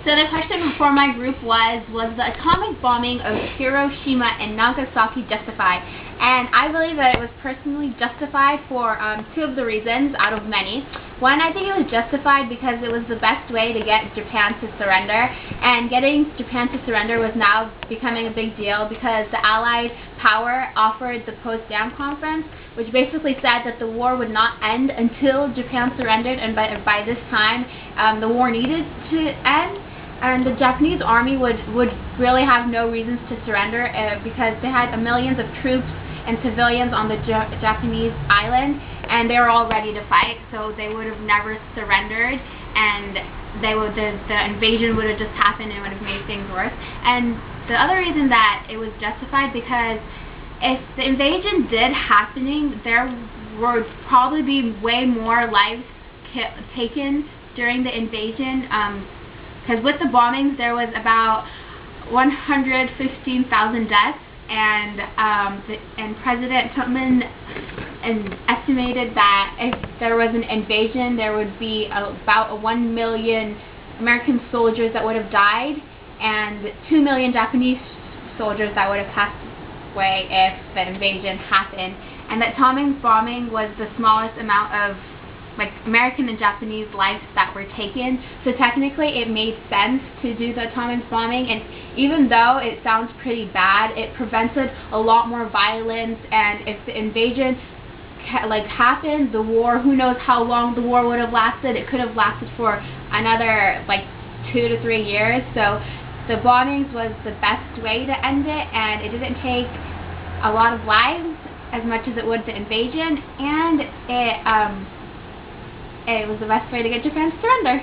So the question before my group was the atomic bombing of Hiroshima and Nagasaki justified? And I believe that it was personally justified for two of the reasons out of many. One, I think it was justified because it was the best way to get Japan to surrender, and getting Japan to surrender was now becoming a big deal because the Allied power offered the Potsdam Conference, which basically said that the war would not end until Japan surrendered, and by this time the war needed to end. And the Japanese army would really have no reasons to surrender because they had millions of troops and civilians on the Japanese island, and they were all ready to fight, so they would have never surrendered, and the invasion would have just happened and would have made things worse. And the other reason that it was justified, because if the invasion did happening, there would probably be way more lives taken during the invasion. Because with the bombings, there was about 115,000 deaths, and President Truman estimated that if there was an invasion, there would be about 1 million American soldiers that would have died, and 2 million Japanese soldiers that would have passed away if the invasion happened. And that atomic bombing was the smallest amount of American and Japanese lives that were taken, so technically it made sense to do the atomic bombing. And even though it sounds pretty bad, it prevented a lot more violence, and if the invasion happened, the war, who knows how long the war would have lasted. It could have lasted for another 2 to 3 years. So the bombings was the best way to end it, and it didn't take a lot of lives as much as it would the invasion, and it was the best way to get Japan to surrender.